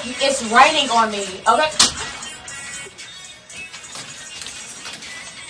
It's raining on me, okay?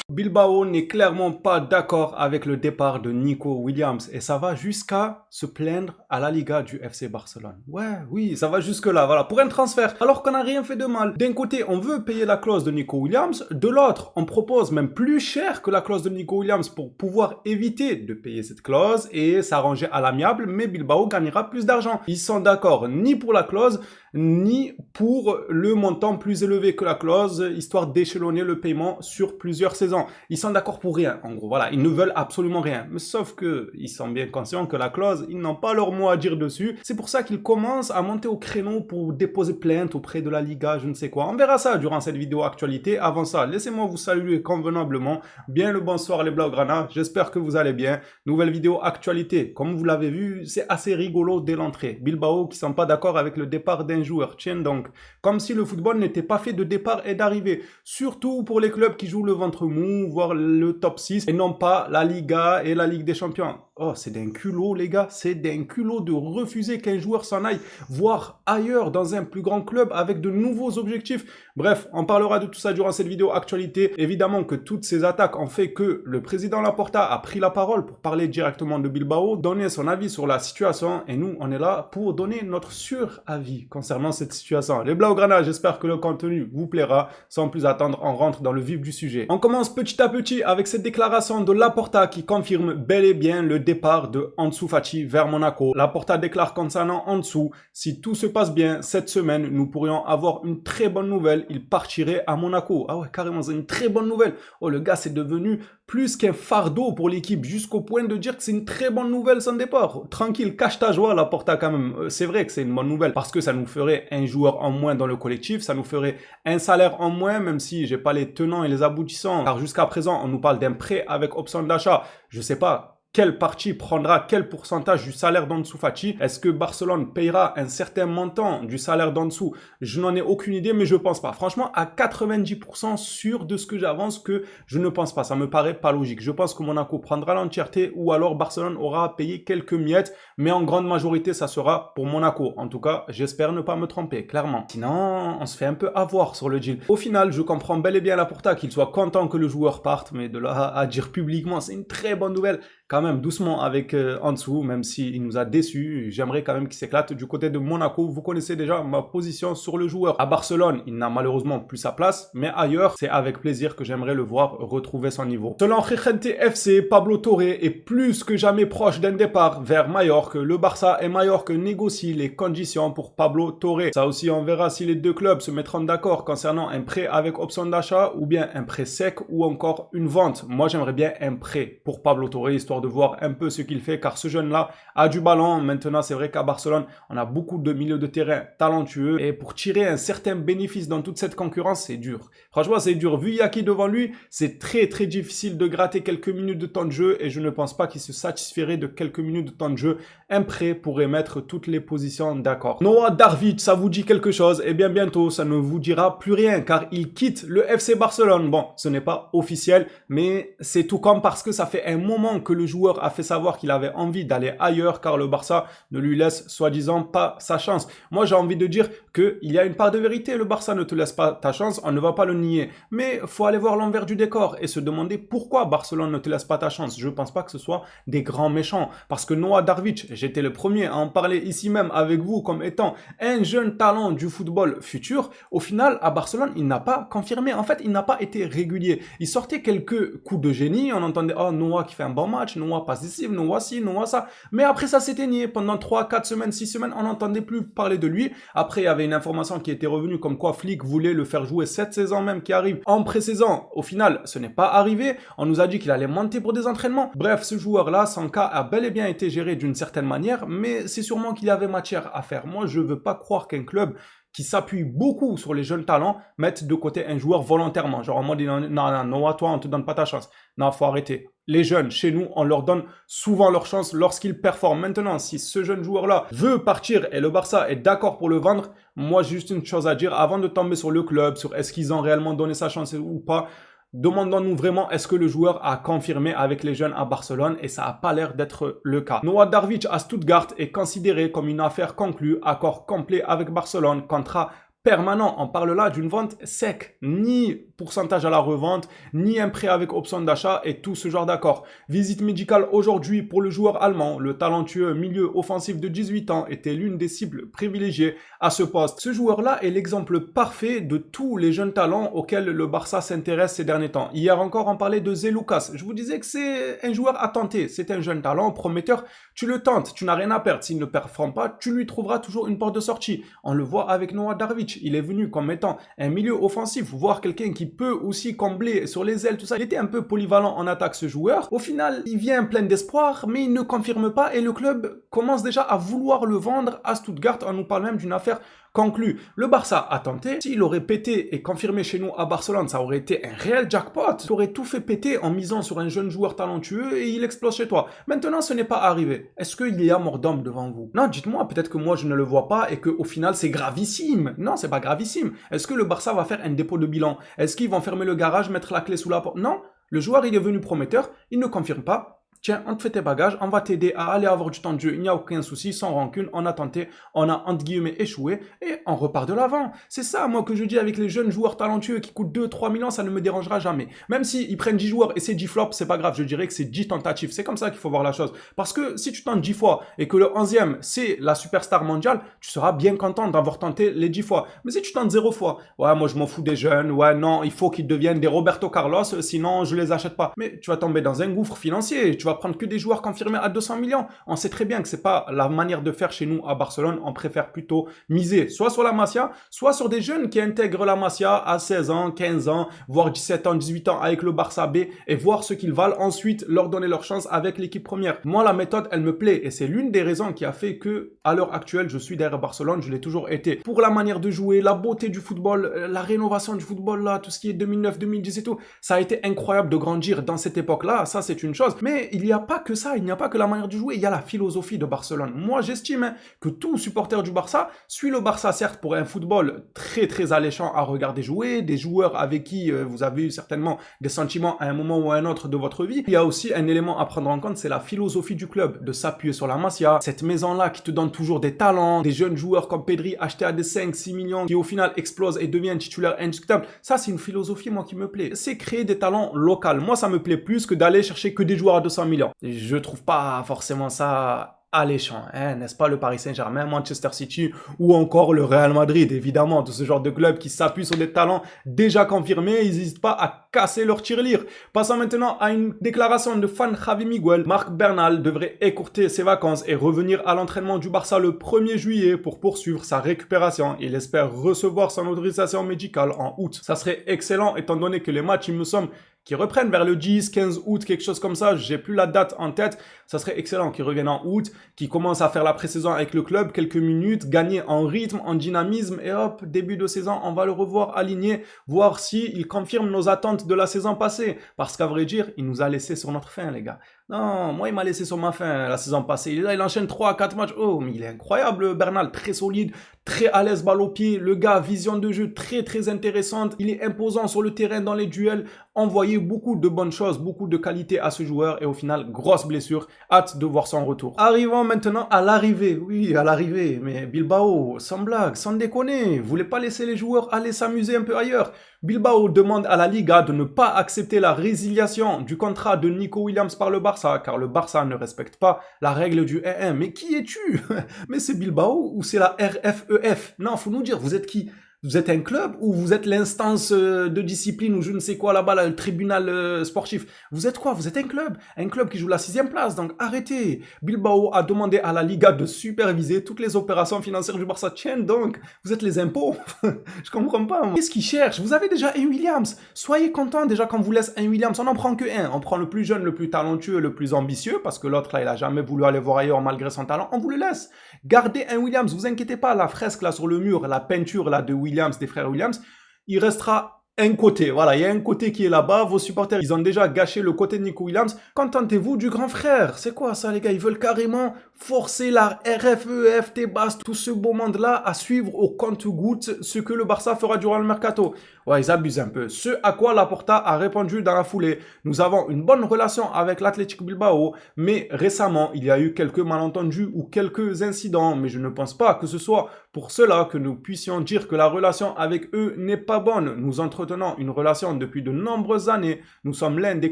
Bilbao n'est clairement pas d'accord avec le départ de Nico Williams et ça va jusqu'à se plaindre à la Liga du FC Barcelone. Ouais, oui, ça va jusque là, voilà, pour un transfert, alors qu'on n'a rien fait de mal. D'un côté, on veut payer la clause de Nico Williams, de l'autre, on propose même plus cher que la clause de Nico Williams pour pouvoir éviter de payer cette clause et s'arranger à l'amiable, mais Bilbao gagnera plus d'argent. Ils sont d'accord ni pour la clause, ni pour le montant plus élevé que la clause, histoire d'échelonner le paiement sur plusieurs saisons. Ils sont d'accord pour rien, en gros, voilà, ils ne veulent absolument rien. Mais sauf que ils sont bien conscients que la clause, ils n'ont pas leur mot à dire dessus. C'est pour ça qu'ils commencent à monter au créneau pour déposer plainte auprès de la Liga, je ne sais quoi. On verra ça durant cette vidéo actualité. Avant ça, laissez-moi vous saluer convenablement. Bien le bonsoir les Blaugrana, j'espère que vous allez bien. Nouvelle vidéo actualité. Comme vous l'avez vu, c'est assez rigolo dès l'entrée. Bilbao qui sont pas d'accord avec le départ d'un joueur. Tiens donc, comme si le football n'était pas fait de départ et d'arrivée. Surtout pour les clubs qui jouent le ventre mou, voire le top 6, et non pas la Liga et la Ligue des Champions. Oh, c'est d'un culot, les gars, c'est d'un culot de refuser qu'un joueur s'en aille, voire ailleurs, dans un plus grand club, avec de nouveaux objectifs. Bref, on parlera de tout ça durant cette vidéo actualité. Évidemment que toutes ces attaques ont fait que le président Laporta a pris la parole pour parler directement de Bilbao, donner son avis sur la situation, et nous, on est là pour donner notre sur-avis concernant cette situation. Les Blaugrana, j'espère que le contenu vous plaira. Sans plus attendre, on rentre dans le vif du sujet. On commence petit à petit avec cette déclaration de Laporta qui confirme bel et bien le départ de Ansu Fati vers Monaco. Laporta déclare concernant Ansu, si tout se passe bien cette semaine, nous pourrions avoir une très bonne nouvelle, il partirait à Monaco. Ah ouais, carrément, c'est une très bonne nouvelle. Oh, le gars, c'est devenu plus qu'un fardeau pour l'équipe, jusqu'au point de dire que c'est une très bonne nouvelle son départ. Tranquille, cache ta joie, Laporta quand même. C'est vrai que c'est une bonne nouvelle, parce que ça nous ferait un joueur en moins dans le collectif, ça nous ferait un salaire en moins, même si j'ai pas les tenants et les aboutissants, car jusqu'à présent, on nous parle d'un prêt avec option d'achat. Je sais pas quelle partie prendra quel pourcentage du salaire d'Ansu Fati. Est-ce que Barcelone payera un certain montant du salaire d'Ansu? Je n'en ai aucune idée, mais je pense pas. Franchement, à 90% sûr de ce que j'avance que je ne pense pas. Ça me paraît pas logique. Je pense que Monaco prendra l'entièreté ou alors Barcelone aura payé quelques miettes, mais en grande majorité, ça sera pour Monaco. En tout cas, j'espère ne pas me tromper, clairement. Sinon, on se fait un peu avoir sur le deal. Au final, je comprends bel et bien Laporta qu'il soit content que le joueur parte, mais de là à dire publiquement, c'est une très bonne nouvelle. Quand même doucement avec Ansu, même s'il nous a déçus. J'aimerais quand même qu'il s'éclate du côté de Monaco. Vous connaissez déjà ma position sur le joueur. À Barcelone, il n'a malheureusement plus sa place, mais ailleurs, c'est avec plaisir que j'aimerais le voir retrouver son niveau. Selon Gijente FC, Pablo Torre est plus que jamais proche d'un départ vers Majorque. Le Barça et Majorque négocient les conditions pour Pablo Torre. Ça aussi, on verra si les deux clubs se mettront d'accord concernant un prêt avec option d'achat ou bien un prêt sec ou encore une vente. Moi, j'aimerais bien un prêt pour Pablo Torre, histoire de voir un peu ce qu'il fait, car ce jeune-là a du ballon. Maintenant, c'est vrai qu'à Barcelone, on a beaucoup de milieux de terrain talentueux, et pour tirer un certain bénéfice dans toute cette concurrence, c'est dur. Franchement, c'est dur. Vu Yaki devant lui, c'est très très difficile de gratter quelques minutes de temps de jeu, et je ne pense pas qu'il se satisferait de quelques minutes de temps de jeu. Un prêt pourrait mettre toutes les positions d'accord. Noah Darvic, ça vous dit quelque chose? Eh bien, bientôt, ça ne vous dira plus rien, car il quitte le FC Barcelone. Bon, ce n'est pas officiel, mais c'est tout comme parce que ça fait un moment que le joueur a fait savoir qu'il avait envie d'aller ailleurs, car le Barça ne lui laisse soi-disant pas sa chance. Moi, j'ai envie de dire qu'il y a une part de vérité. Le Barça ne te laisse pas ta chance, on ne va pas le nier. Mais faut aller voir l'envers du décor et se demander pourquoi Barcelone ne te laisse pas ta chance. Je pense pas que ce soit des grands méchants, parce que Noah Darvic, j'étais le premier à en parler ici même avec vous comme étant un jeune talent du football futur. Au final, à Barcelone, il n'a pas confirmé. En fait, il n'a pas été régulier. Il sortait quelques coups de génie. On entendait, oh, Noah qui fait un bon match, Noah passe décisif, Noah ci, Noah ça. Mais après, ça s'éteignait. Pendant 3, 4 semaines, 6 semaines, on n'entendait plus parler de lui. Après, il y avait une information qui était revenue comme quoi Flick voulait le faire jouer cette saison même qui arrive en pré-saison. Au final, ce n'est pas arrivé. On nous a dit qu'il allait monter pour des entraînements. Bref, ce joueur-là, son cas a bel et bien été géré d'une certaine manière, mais c'est sûrement qu'il y avait matière à faire. Moi, je veux pas croire qu'un club qui s'appuie beaucoup sur les jeunes talents mette de côté un joueur volontairement. Genre en mode, non, Noah, toi, on te donne pas ta chance. Non, faut arrêter. Les jeunes, chez nous, on leur donne souvent leur chance lorsqu'ils performent. Maintenant, si ce jeune joueur-là veut partir et le Barça est d'accord pour le vendre, moi, j'ai juste une chose à dire. Avant de tomber sur le club, sur est-ce qu'ils ont réellement donné sa chance ou pas, Demandons-nous vraiment, est-ce que le joueur a confirmé avec les jeunes à Barcelone, et ça n'a pas l'air d'être le cas. Noah Darvic à Stuttgart est considéré comme une affaire conclue, accord complet avec Barcelone, contrat permanent. On parle là d'une vente sec, ni pourcentage à la revente, ni un prêt avec option d'achat et tout ce genre d'accord. Visite médicale aujourd'hui pour le joueur allemand. Le talentueux milieu offensif de 18 ans était l'une des cibles privilégiées à ce poste. Ce joueur-là est l'exemple parfait de tous les jeunes talents auxquels le Barça s'intéresse ces derniers temps. Hier encore, on parlait de Zé Lucas. Je vous disais que c'est un joueur à tenter. C'est un jeune talent prometteur. Tu le tentes, tu n'as rien à perdre. S'il ne performe pas, tu lui trouveras toujours une porte de sortie. On le voit avec Noah Darvic. Il est venu comme étant un milieu offensif, voire quelqu'un qui peut aussi combler sur les ailes, tout ça. Il était un peu polyvalent en attaque, ce joueur. Au final, il vient plein d'espoir, mais il ne confirme pas et le club commence déjà à vouloir le vendre à Stuttgart. On nous parle même d'une affaire conclue. Le Barça a tenté. S'il aurait pété et confirmé chez nous à Barcelone, ça aurait été un réel jackpot. Tu aurais tout fait péter en misant sur un jeune joueur talentueux et il explose chez toi. Maintenant, ce n'est pas arrivé. Est-ce qu'il y a mort d'homme devant vous? Non, dites-moi, peut-être que moi je ne le vois pas et qu'au final c'est gravissime. Non, c'est pas gravissime. Est-ce que le Barça va faire un dépôt de bilan? Est-ce qu'ils vont fermer le garage, mettre la clé sous la porte? Non. Le joueur, il est venu prometteur, il ne confirme pas. Tiens, on te fait tes bagages, on va t'aider à aller avoir du temps de jeu, il n'y a aucun souci, sans rancune, on a tenté, on a entre guillemets échoué et on repart de l'avant. C'est ça, moi, que je dis avec les jeunes joueurs talentueux qui coûtent 2-3 millions, ça ne me dérangera jamais. Même s'ils prennent 10 joueurs et c'est 10 flops, c'est pas grave, je dirais que c'est 10 tentatives. C'est comme ça qu'il faut voir la chose. Parce que si tu tentes 10 fois et que le 11e, c'est la superstar mondiale, tu seras bien content d'avoir tenté les 10 fois. Mais si tu tentes 0 fois, ouais, moi je m'en fous des jeunes, ouais, non, il faut qu'ils deviennent des Roberto Carlos, sinon je les achète pas. Mais tu vas tomber dans un gouffre financier, tu vas prendre que des joueurs confirmés à 200 millions. On sait très bien que c'est pas la manière de faire chez nous à Barcelone. On préfère plutôt miser soit sur la Masia, soit sur des jeunes qui intègrent la Masia à 16 ans, 15 ans, voire 17 ans, 18 ans avec le Barça B et voir ce qu'ils valent. Ensuite, leur donner leur chance avec l'équipe première. Moi, la méthode, elle me plaît et c'est l'une des raisons qui a fait que, à l'heure actuelle, je suis derrière Barcelone. Je l'ai toujours été. Pour la manière de jouer, la beauté du football, la rénovation du football, là, tout ce qui est 2009, 2010 et tout, ça a été incroyable de grandir dans cette époque-là. Ça, c'est une chose. Mais il n'y a pas que ça. Il n'y a pas que la manière de jouer. Il y a la philosophie de Barcelone. Moi, j'estime que tout supporter du Barça suit le Barça, certes, pour un football très, très alléchant à regarder jouer, des joueurs avec qui vous avez eu certainement des sentiments à un moment ou à un autre de votre vie. Il y a aussi un élément à prendre en compte, c'est la philosophie du club, de s'appuyer sur la Masia, cette maison-là qui te donne toujours des talents, des jeunes joueurs comme Pedri achetés à des 5-6 millions qui au final explosent et deviennent titulaires indiscutables. Ça, c'est une philosophie, moi, qui me plaît. C'est créer des talents locaux. Moi, ça me plaît plus que d'aller chercher que des joueurs à 200 millions. Je trouve pas forcément ça alléchant, hein, n'est-ce pas, le Paris Saint-Germain, Manchester City ou encore le Real Madrid, évidemment, tout ce genre de club qui s'appuie sur des talents déjà confirmés, ils n'hésitent pas à casser leur tirelire. Passons maintenant à une déclaration de fan Javi Miguel. Marc Bernal devrait écourter ses vacances et revenir à l'entraînement du Barça le 1er juillet pour poursuivre sa récupération. Il espère recevoir son autorisation médicale en août. Ça serait excellent étant donné que les matchs, il me semble, qui reprennent vers le 10, 15 août, quelque chose comme ça, j'ai plus la date en tête, ça serait excellent qu'ils reviennent en août, qu'ils commencent à faire la pré-saison avec le club, quelques minutes, gagner en rythme, en dynamisme, et hop, début de saison, on va le revoir aligné, voir si il confirme nos attentes de la saison passée, parce qu'à vrai dire, il nous a laissé sur notre fin, les gars. Non, moi, il m'a laissé sur ma fin la saison passée. Il enchaîne 3 à 4 matchs. Oh, mais il est incroyable, Bernal. Très solide, très à l'aise, balle au pied. Le gars, vision de jeu très, très intéressante. Il est imposant sur le terrain dans les duels. Envoyé beaucoup de bonnes choses, beaucoup de qualités à ce joueur. Et au final, grosse blessure. Hâte de voir son retour. Arrivons maintenant à l'arrivée. Oui, à l'arrivée. Mais Bilbao, sans blague, sans déconner. Vous voulez pas laisser les joueurs aller s'amuser un peu ailleurs? Bilbao demande à la Liga de ne pas accepter la résiliation du contrat de Nico Williams par le Barça, car le Barça ne respecte pas la règle du 1-1. Mais qui es-tu? Mais c'est Bilbao ou c'est la RFEF? Non, faut nous dire, vous êtes qui? Vous êtes un club ou vous êtes l'instance de discipline ou je ne sais quoi là-bas, là, le tribunal sportif? Vous êtes quoi? Vous êtes un club qui joue la 6e place, donc arrêtez. Bilbao a demandé à la Liga de superviser toutes les opérations financières du Barça. Tiens donc, vous êtes les impôts? Je comprends pas, moi. Qu'est-ce qu'ils cherchent? Vous avez déjà un Williams. Soyez content déjà quand on vous laisse un Williams. On n'en prend que un. On prend le plus jeune, le plus talentueux, le plus ambitieux, parce que l'autre là, il a jamais voulu aller voir ailleurs malgré son talent. On vous le laisse. Gardez un Williams, vous inquiétez pas, la fresque là sur le mur, la peinture là de Williams, des frères Williams, il restera un côté, voilà, il y a un côté qui est là-bas, vos supporters, ils ont déjà gâché le côté de Nico Williams, contentez-vous du grand frère, c'est quoi ça les gars, ils veulent carrément forcer la RFEF, Tebas, tout ce beau monde-là à suivre au compte-gouttes ce que le Barça fera durant le mercato. Ouais, ils abusent un peu. Ce à quoi Laporta a répondu dans la foulée. Nous avons une bonne relation avec l'Athletic Bilbao, mais récemment, il y a eu quelques malentendus ou quelques incidents, mais je ne pense pas que ce soit pour cela que nous puissions dire que la relation avec eux n'est pas bonne. Nous entretenons une relation depuis de nombreuses années. Nous sommes l'un des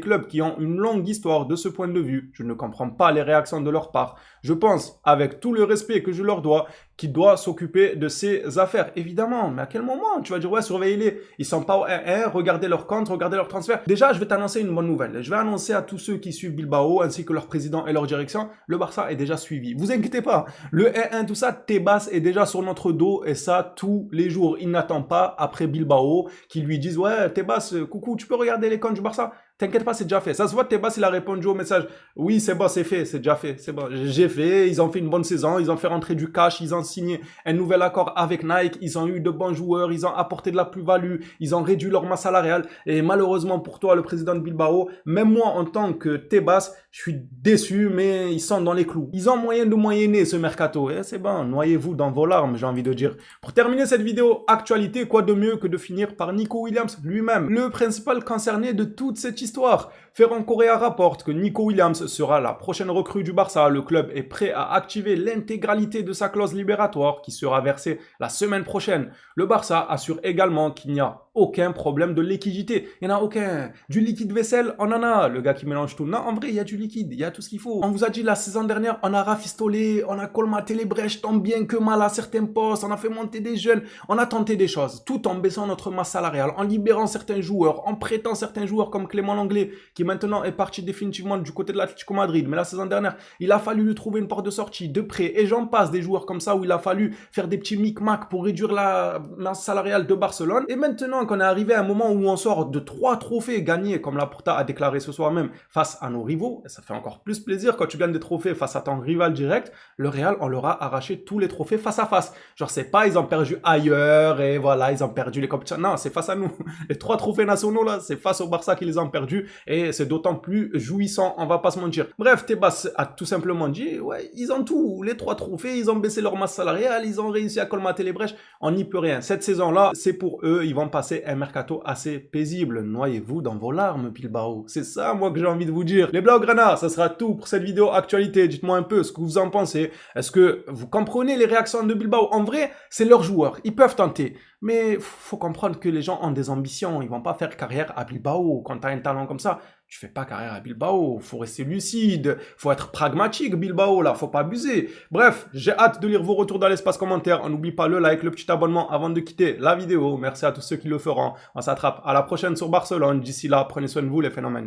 clubs qui ont une longue histoire de ce point de vue. Je ne comprends pas les réactions de leur part. Je pense, avec tout le respect que je leur dois, qu'ils doivent s'occuper de ces affaires. Évidemment, mais à quel moment tu vas dire, ouais, surveillez-les. Ils sont pas au 1-1, regardez leur compte, regardez leur transfert. Déjà, je vais t'annoncer une bonne nouvelle. Je vais annoncer à tous ceux qui suivent Bilbao, ainsi que leur président et leur direction, le Barça est déjà suivi. Vous inquiétez pas. Le 1-1, tout ça, Tebas est déjà sur notre dos, et ça, tous les jours. Il n'attend pas, après Bilbao, qu'ils lui disent, ouais, Tebas, coucou, tu peux regarder les comptes du Barça? T'inquiète pas, c'est déjà fait. Ça se voit, Tebas, il a répondu au message. Oui, c'est bon, c'est fait, c'est déjà fait. C'est bon, j'ai fait. Ils ont fait une bonne saison. Ils ont fait rentrer du cash. Ils ont signé un nouvel accord avec Nike. Ils ont eu de bons joueurs. Ils ont apporté de la plus-value. Ils ont réduit leur masse salariale. Et malheureusement pour toi, le président de Bilbao, même moi, en tant que Tebas, je suis déçu, mais ils sont dans les clous. Ils ont moyen de moyenner ce mercato. Et c'est bon, noyez-vous dans vos larmes, j'ai envie de dire. Pour terminer cette vidéo actualité, quoi de mieux que de finir par Nico Williams lui-même, le principal concerné de toute cette histoire. Ferran Correa rapporte que Nico Williams sera la prochaine recrue du Barça. Le club est prêt à activer l'intégralité de sa clause libératoire qui sera versée la semaine prochaine. Le Barça assure également qu'il n'y a aucun problème de liquidité. Il n'y en a aucun. Du liquide vaisselle, on en a. Le gars qui mélange tout. Non, en vrai, il y a du liquide. Il y a tout ce qu'il faut. On vous a dit la saison dernière, on a rafistolé, on a colmaté les brèches tant bien que mal à certains postes, on a fait monter des jeunes, on a tenté des choses, tout en baissant notre masse salariale, en libérant certains joueurs, en prêtant certains joueurs comme Clément Lenglet, qui maintenant est parti définitivement du côté de l'Atlético Madrid. Mais la saison dernière, il a fallu lui trouver une porte de sortie, de prêt, et j'en passe des joueurs comme ça où il a fallu faire des petits micmacs pour réduire la masse salariale de Barcelone. Et maintenant qu'on est arrivé à un moment où on sort de 3 trophées gagnés, comme Laporta a déclaré ce soir même, face à nos rivaux, et ça fait encore plus plaisir quand tu gagnes des trophées face à ton rival direct, le Real, on leur a arraché tous les trophées face à face. Genre, c'est pas, ils ont perdu ailleurs, et voilà, ils ont perdu les compétitions. Non, c'est face à nous. Les 3 trophées nationaux, là, c'est face au Barça qu'ils les ont perdus, et c'est d'autant plus jouissant, on va pas se mentir. Bref, Tebas a tout simplement dit, ouais, ils ont tout, les 3 trophées, ils ont baissé leur masse salariale, ils ont réussi à colmater les brèches, on n'y peut rien. Cette saison-là, c'est pour eux, ils vont passer un mercato assez paisible. Noyez-vous dans vos larmes, Bilbao. C'est ça, moi, que j'ai envie de vous dire. Les Blaugrana, ça sera tout pour cette vidéo actualité. Dites-moi un peu ce que vous en pensez. Est-ce que vous comprenez les réactions de Bilbao? En vrai, c'est leurs joueurs. Ils peuvent tenter. Mais faut comprendre que les gens ont des ambitions. Ils vont pas faire carrière à Bilbao. Quand tu as un talent comme ça, tu fais pas carrière à Bilbao. Faut rester lucide. Faut être pragmatique, Bilbao, là. Faut pas abuser. Bref, j'ai hâte de lire vos retours dans l'espace commentaire. On n'oublie pas le like, le petit abonnement avant de quitter la vidéo. Merci à tous ceux qui le feront. On s'attrape à la prochaine sur Barcelone. D'ici là, prenez soin de vous, les phénomènes.